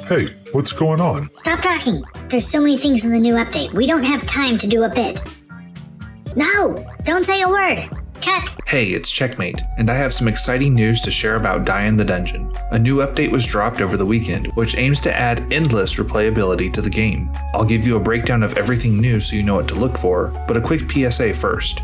Hey, what's going on? Stop talking. There's so many things in the new update. We don't have time to do a bit. No! Don't say a word! Cut! Hey, it's Checkmate, and I have some exciting news to share about Die in the Dungeon. A new update was dropped over the weekend, which aims to add endless replayability to the game. I'll give you a breakdown of everything new so you know what to look for, but a quick PSA first.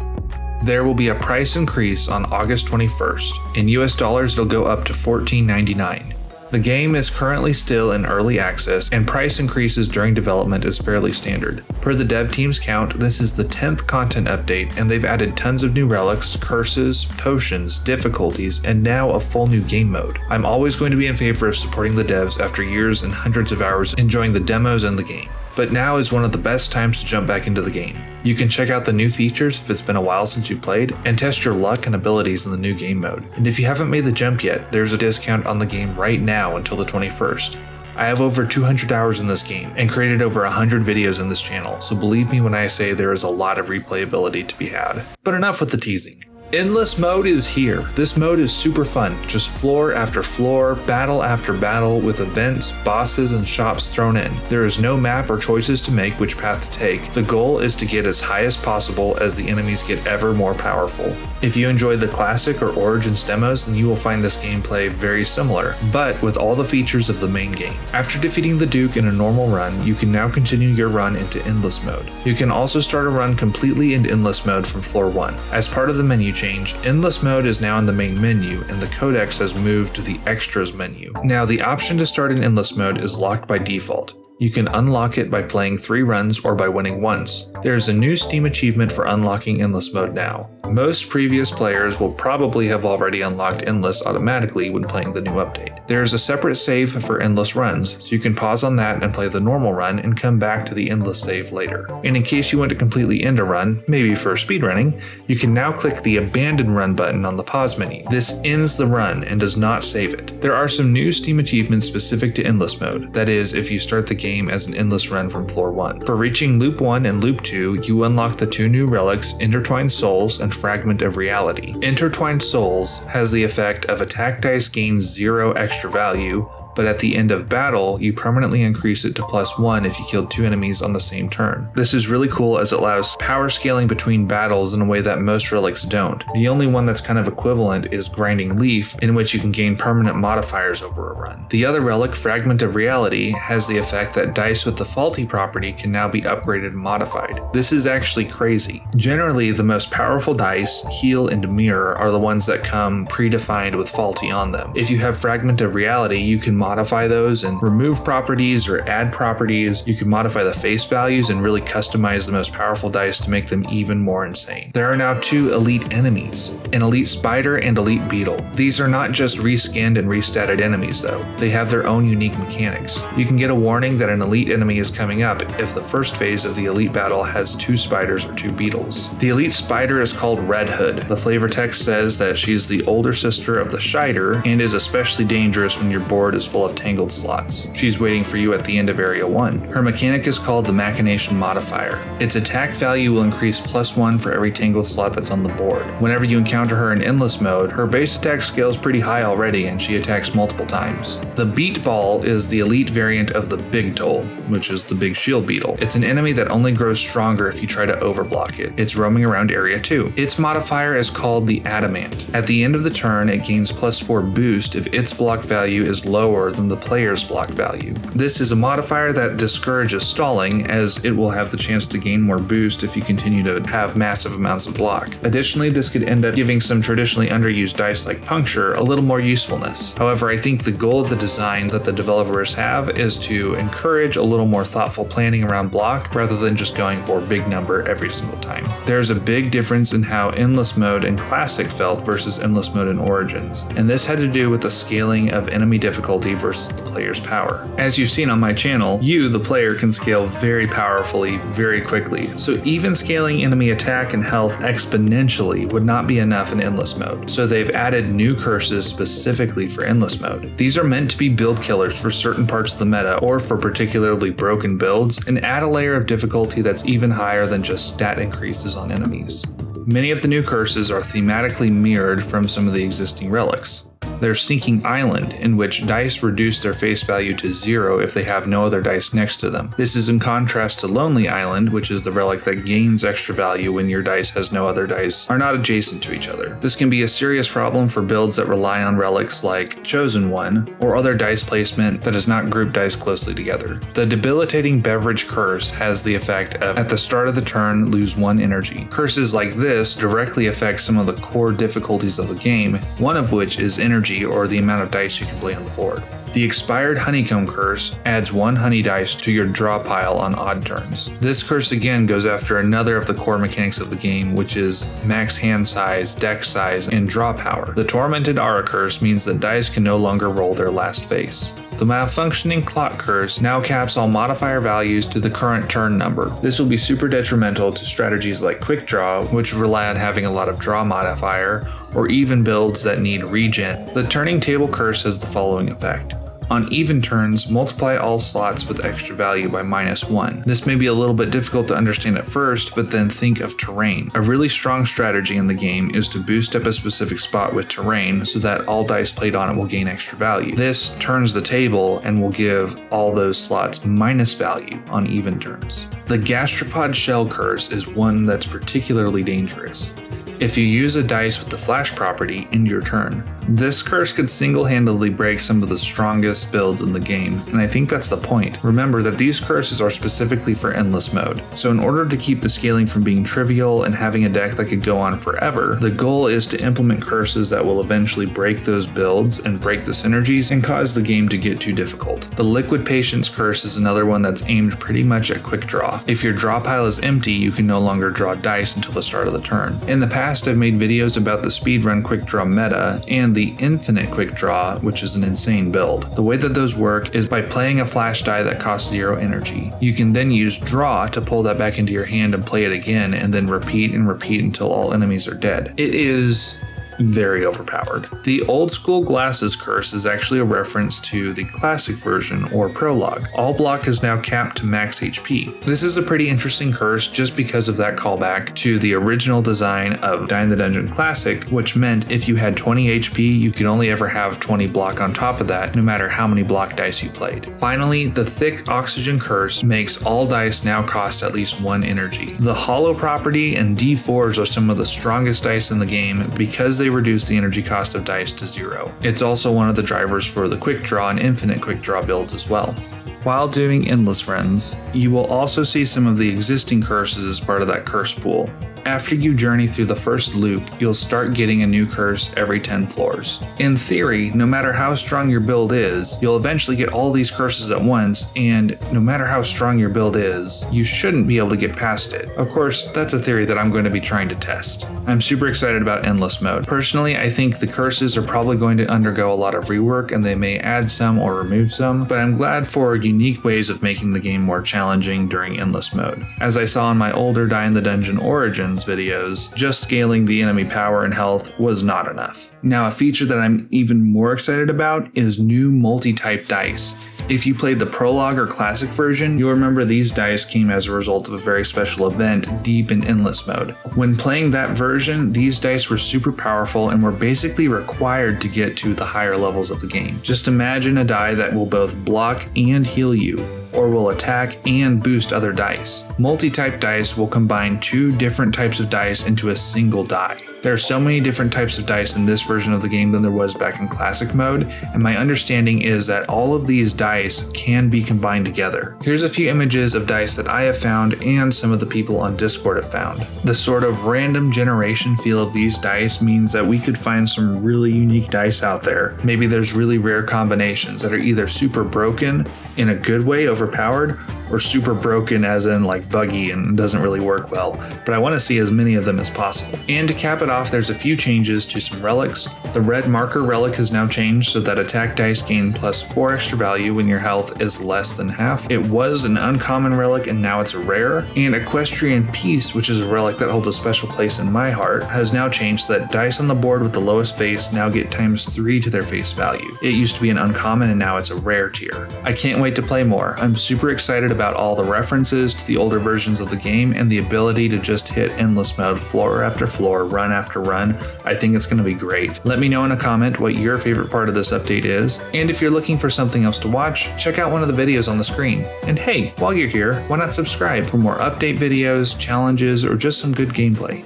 There will be a price increase on August 21st. In US dollars, it'll go up to $14.99. The game is currently still in early access, and price increases during development is fairly standard. Per the dev team's count, this is the 10th content update, and they've added tons of new relics, curses, potions, difficulties, and now a full new game mode. I'm always going to be in favor of supporting the devs after years and hundreds of hours enjoying the demos and the game. But now is one of the best times to jump back into the game. You can check out the new features if it's been a while since you've played, and test your luck and abilities in the new game mode. And if you haven't made the jump yet, there's a discount on the game right now until the 21st. I have over 200 hours in this game, and created over 100 videos in this channel, so believe me when I say there is a lot of replayability to be had. But enough with the teasing. Endless mode is here. This mode is super fun, just floor after floor, battle after battle, with events, bosses, and shops thrown in. There is no map or choices to make which path to take. The goal is to get as high as possible as the enemies get ever more powerful. If you enjoyed the classic or Origins demos, then you will find this gameplay very similar, but with all the features of the main game. After defeating the Duke in a normal run, you can now continue your run into Endless mode. You can also start a run completely in Endless mode from floor 1. As part of the menu change, Endless mode is now in the main menu, and the codex has moved to the Extras menu. Now, the option to start in Endless mode is locked by default. You can unlock it by playing 3 runs or by winning once. There's a new Steam achievement for unlocking Endless mode now. Most previous players will probably have already unlocked Endless automatically when playing the new update. There's a separate save for Endless runs, so you can pause on that and play the normal run and come back to the Endless save later. And in case you want to completely end a run, maybe for speedrunning, you can now click the Abandon Run button on the pause menu. This ends the run and does not save it. There are some new Steam achievements specific to Endless mode, that is, if you start the game as an endless run from floor 1. For reaching loop 1 and loop 2, you unlock the 2 new relics, Intertwined Souls and Fragment of Reality. Intertwined Souls has the effect of attack dice gains 0 extra value, but at the end of battle, you permanently increase it to +1 if you killed 2 enemies on the same turn. This is really cool as it allows power scaling between battles in a way that most relics don't. The only one that's kind of equivalent is Grinding Leaf, in which you can gain permanent modifiers over a run. The other relic, Fragment of Reality, has the effect that dice with the faulty property can now be upgraded and modified. This is actually crazy. Generally, the most powerful dice, Heal and Mirror, are the ones that come predefined with faulty on them. If you have Fragment of Reality, you can modify those and remove properties or add properties. You can modify the face values and really customize the most powerful dice to make them even more insane. There are now 2 elite enemies, an elite spider and elite beetle. These are not just reskinned and restatted enemies though. They have their own unique mechanics. You can get a warning that an elite enemy is coming up if the first phase of the elite battle has 2 spiders or 2 beetles. The elite spider is called Red Hood. The flavor text says that she's the older sister of the Shider and is especially dangerous when your board is full of tangled slots. She's waiting for you at the end of Area 1. Her mechanic is called the Machination Modifier. Its attack value will increase +1 for every tangled slot that's on the board. Whenever you encounter her in Endless mode, her base attack scale is pretty high already and she attacks multiple times. The Beat Ball is the elite variant of the Big Toll, which is the big shield beetle. It's an enemy that only grows stronger if you try to overblock it. It's roaming around Area 2. Its modifier is called the Adamant. At the end of the turn, it gains +4 boost if its block value is lower than the player's block value. This is a modifier that discourages stalling, as it will have the chance to gain more boost if you continue to have massive amounts of block. Additionally, this could end up giving some traditionally underused dice like Puncture a little more usefulness. However, I think the goal of the design that the developers have is to encourage a little more thoughtful planning around block rather than just going for a big number every single time. There's a big difference in how Endless mode in Classic felt versus Endless mode in Origins, and this had to do with the scaling of enemy difficulty versus the player's power. As you've seen on my channel, you, the player, can scale very powerfully, very quickly, so even scaling enemy attack and health exponentially would not be enough in Endless mode, so they've added new curses specifically for Endless mode. These are meant to be build killers for certain parts of the meta or for particularly broken builds, and add a layer of difficulty that's even higher than just stat increases on enemies. Many of the new curses are thematically mirrored from some of the existing relics. There's Sinking Island, in which dice reduce their face value to 0 if they have no other dice next to them. This is in contrast to Lonely Island, which is the relic that gains extra value when your dice has no other dice are not adjacent to each other. This can be a serious problem for builds that rely on relics like Chosen One, or other dice placement that does not group dice closely together. The Debilitating Beverage Curse has the effect of, at the start of the turn, lose 1 energy. Curses like this directly affect some of the core difficulties of the game, one of which is energy, or the amount of dice you can play on the board. The Expired Honeycomb Curse adds 1 honey dice to your draw pile on odd turns. This curse again goes after another of the core mechanics of the game, which is max hand size, deck size, and draw power. The Tormented Aura Curse means that dice can no longer roll their last face. The Malfunctioning Clock Curse now caps all modifier values to the current turn number. This will be super detrimental to strategies like Quick Draw, which rely on having a lot of draw modifier, or even builds that need regen. The Turning Table Curse has the following effect. On even turns, multiply all slots with extra value by -1. This may be a little bit difficult to understand at first, but then think of terrain. A really strong strategy in the game is to boost up a specific spot with terrain so that all dice played on it will gain extra value. This turns the table and will give all those slots minus value on even turns. The Gastropod Shell Curse is one that's particularly dangerous. If you use a dice with the flash property, end your turn. This curse could single-handedly break some of the strongest builds in the game, and I think that's the point. Remember that these curses are specifically for endless mode, so in order to keep the scaling from being trivial and having a deck that could go on forever, the goal is to implement curses that will eventually break those builds and break the synergies and cause the game to get too difficult. The Liquid Patience Curse is another one that's aimed pretty much at quick draw. If your draw pile is empty, you can no longer draw dice until the start of the turn. In the past, I've made videos about the speedrun quick draw meta and the infinite quick draw, which is an insane build. The way that those work is by playing a flash die that costs 0 energy. You can then use draw to pull that back into your hand and play it again, and then repeat and repeat until all enemies are dead. It is very overpowered. The Old School Glasses Curse is actually a reference to the classic version or prologue. All block is now capped to max HP. This is a pretty interesting curse just because of that callback to the original design of Die in the Dungeon Classic, which meant if you had 20 HP, you could only ever have 20 block on top of that, no matter how many block dice you played. Finally, the Thick Oxygen Curse makes all dice now cost at least 1 energy. The Hollow property and D4s are some of the strongest dice in the game because they reduce the energy cost of dice to 0. It's also one of the drivers for the quick draw and infinite quick draw builds as well. While doing endless runs, you will also see some of the existing curses as part of that curse pool. After you journey through the first loop, you'll start getting a new curse every 10 floors. In theory, no matter how strong your build is, you'll eventually get all these curses at once, and no matter how strong your build is, you shouldn't be able to get past it. Of course, that's a theory that I'm going to be trying to test. I'm super excited about Endless Mode. Personally, I think the curses are probably going to undergo a lot of rework, and they may add some or remove some, but I'm glad for unique ways of making the game more challenging during Endless Mode. As I saw in my older Die in the Dungeon Origins videos, just scaling the enemy power and health was not enough. Now, a feature that I'm even more excited about is new multi-type dice. If you played the Prologue or Classic version, you'll remember these dice came as a result of a very special event deep in Endless Mode. When playing that version, these dice were super powerful and were basically required to get to the higher levels of the game. Just imagine a die that will both block and heal you, or will attack and boost other dice. Multi-type dice will combine 2 different types of dice into a single die. There are so many different types of dice in this version of the game than there was back in Classic mode, and my understanding is that all of these dice can be combined together. Here's a few images of dice that I have found and some of the people on Discord have found. The sort of random generation feel of these dice means that we could find some really unique dice out there. Maybe there's really rare combinations that are either super broken in a good way, overpowered, or super broken as in like buggy and doesn't really work well, but I want to see as many of them as possible. And to cap it off, there's a few changes to some relics. The red marker relic has now changed so that attack dice gain +4 extra value when your health is less than half. It was an uncommon relic and now it's a rare. And Equestrian Peace, which is a relic that holds a special place in my heart, has now changed so that dice on the board with the lowest face now get ×3 to their face value. It used to be an uncommon and now it's a rare tier. I can't wait to play more. I'm super excited about all the references to the older versions of the game and the ability to just hit endless mode floor after floor, run after run. I think it's going to be great. Let me know in a comment what your favorite part of this update is, and if you're looking for something else to watch, check out one of the videos on the screen. And hey, while you're here, why not subscribe for more update videos, challenges, or just some good gameplay?